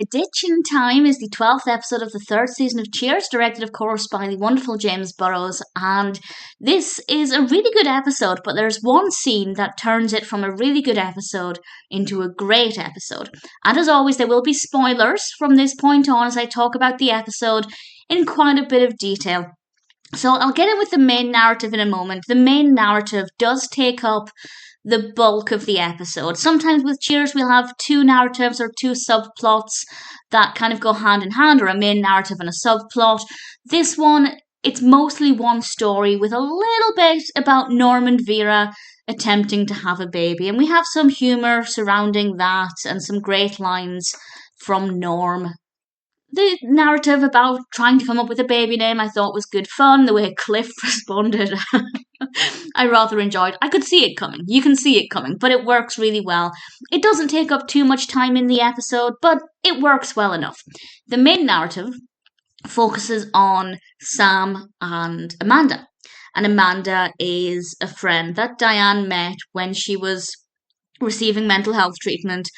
Edition Time is the 12th episode of the third season of Cheers, directed, of course, by the wonderful James Burrows. And this is a really good episode, but there's one scene that turns it from a really good episode into a great episode. And as always, there will be spoilers from this point on as I talk about the episode in quite a bit of detail. So I'll get in with the main narrative in a moment. The main narrative does take up the bulk of the episode. Sometimes with Cheers we'll have two narratives or two subplots that kind of go hand in hand, or a main narrative and a subplot. This one, it's mostly one story with a little bit about Norm and Vera attempting to have a baby. And we have some humour surrounding that and some great lines from Norm. The narrative about trying to come up with a baby name I thought was good fun. The way Cliff responded, I rather enjoyed. I could see it coming. You can see it coming, but it works really well. It doesn't take up too much time in the episode, but it works well enough. The main narrative focuses on Sam and Amanda. And Amanda is a friend that Diane met when she was receiving mental health treatment,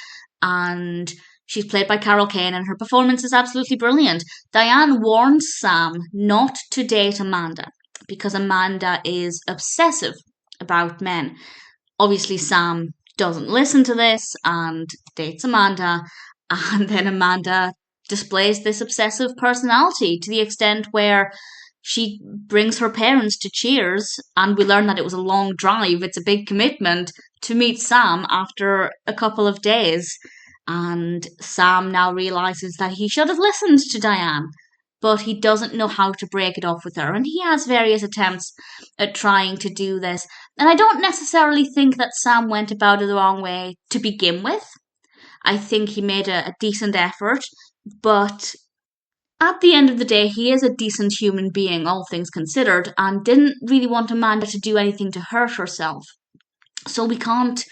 and she's played by Kane, and her performance is absolutely brilliant. Diane warned Sam not to date Amanda because Amanda is obsessive about men. Obviously, Sam doesn't listen to this and dates Amanda, and then Amanda displays this obsessive personality to the extent where she brings her parents to Cheers, and we learn that it was a long drive. It's a big commitment to meet Sam after a couple of days. And Sam now realises that he should have listened to Diane, but he doesn't know how to break it off with her. And he has various attempts at trying to do this. And I don't necessarily think that Sam went about it the wrong way to begin with. I think he made a decent effort, but at the end of the day, he is a decent human being, all things considered, and didn't really want Amanda to do anything to hurt herself. So we can't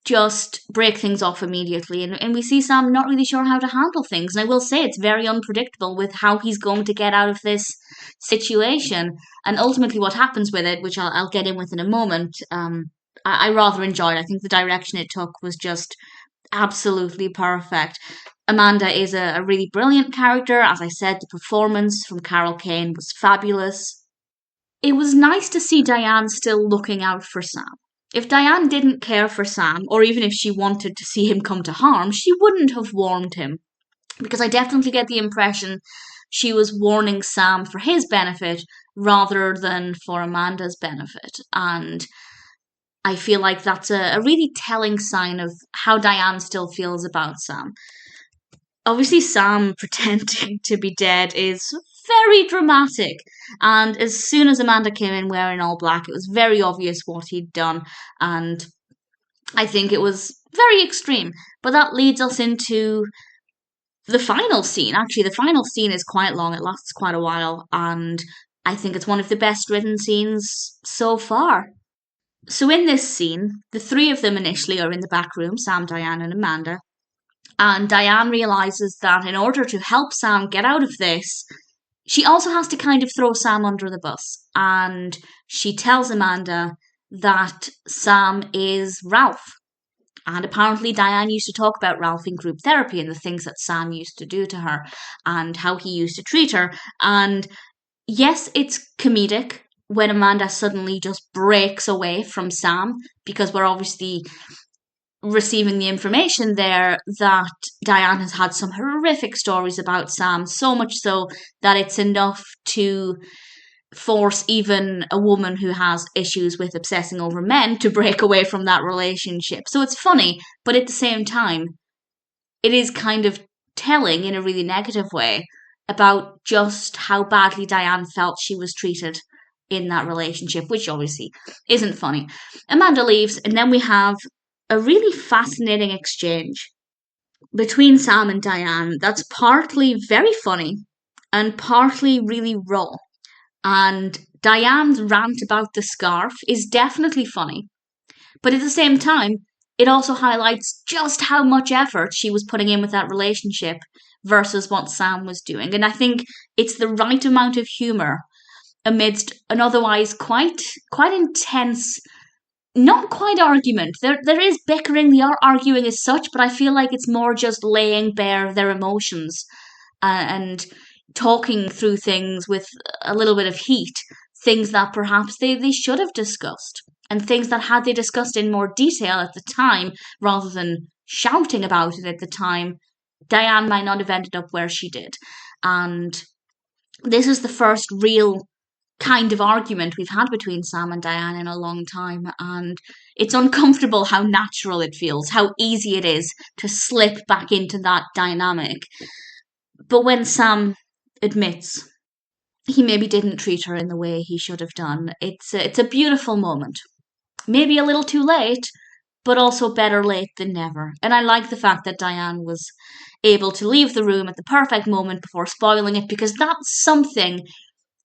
just break things off immediately, and we see Sam not really sure how to handle things. And I will say it's very unpredictable with how he's going to get out of this situation, and ultimately what happens with it, which I'll get in with in a moment. I rather enjoyed. I think the direction it took was just absolutely perfect. Amanda is a really brilliant character. As I said, the performance from Kane was fabulous. It was nice to see Diane still looking out for Sam. If Diane didn't care for Sam, or even if she wanted to see him come to harm, she wouldn't have warned him. Because I definitely get the impression she was warning Sam for his benefit rather than for Amanda's benefit. And I feel like that's a really telling sign of how Diane still feels about Sam. Obviously, Sam pretending to be dead is very dramatic, and as soon as Amanda came in wearing all black, it was very obvious what he'd done, and I think it was very extreme. But that leads us into the final scene. Actually, the final scene is quite long. It lasts quite a while, and I think it's one of the best written scenes so far. So in this scene, the three of them initially are in the back room, Sam, Diane, and Amanda. And Diane realises that in order to help Sam get out of this, she also has to kind of throw Sam under the bus. And she tells Amanda that Sam is Ralph. And apparently Diane used to talk about Ralph in group therapy and the things that Sam used to do to her and how he used to treat her. And yes, it's comedic when Amanda suddenly just breaks away from Sam, because we're obviously receiving the information there that Diane has had some horrific stories about Sam, so much so that it's enough to force even a woman who has issues with obsessing over men to break away from that relationship. So it's funny, but at the same time, it is kind of telling in a really negative way about just how badly Diane felt she was treated in that relationship, which obviously isn't funny. Amanda leaves, and then we have a really fascinating exchange between Sam and Diane that's partly very funny and partly really raw. And Diane's rant about the scarf is definitely funny, but at the same time, it also highlights just how much effort she was putting in with that relationship versus what Sam was doing. And I think it's the right amount of humour amidst an otherwise quite intense not quite argument. There is bickering, they are arguing as such, but I feel like it's more just laying bare their emotions, and talking through things with a little bit of heat, things that perhaps they should have discussed, and things that had they discussed in more detail at the time, rather than shouting about it at the time, Diane might not have ended up where she did. And this is the first real kind of argument we've had between Sam and Diane in a long time, and it's uncomfortable how natural it feels, how easy it is to slip back into that dynamic. But when Sam admits he maybe didn't treat her in the way he should have done, it's a beautiful moment. Maybe a little too late, but also better late than never. And I like the fact that Diane was able to leave the room at the perfect moment before spoiling it, because that's something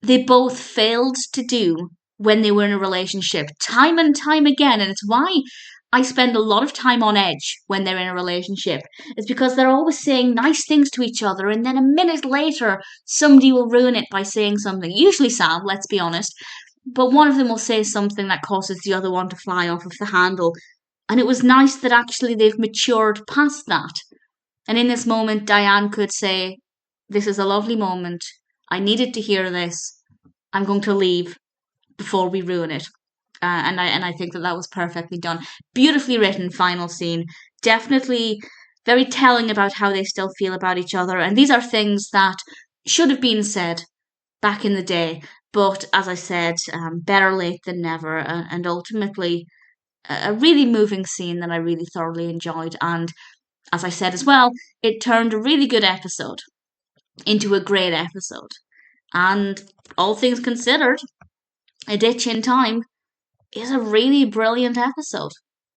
they both failed to do when they were in a relationship, time and time again. And it's why I spend a lot of time on edge when they're in a relationship. It's because they're always saying nice things to each other, and then a minute later, somebody will ruin it by saying something. Usually Sam, let's be honest. But one of them will say something that causes the other one to fly off of the handle. And it was nice that actually they've matured past that. And in this moment, Diane could say, "This is a lovely moment. I needed to hear this. I'm going to leave before we ruin it." And I think that was perfectly done. Beautifully written final scene. Definitely very telling about how they still feel about each other. And these are things that should have been said back in the day. But as I said, better late than never. And ultimately, a really moving scene that I really thoroughly enjoyed. And as I said as well, it turned a really good episode into a great episode. And all things considered, A Ditch in Time is a really brilliant episode.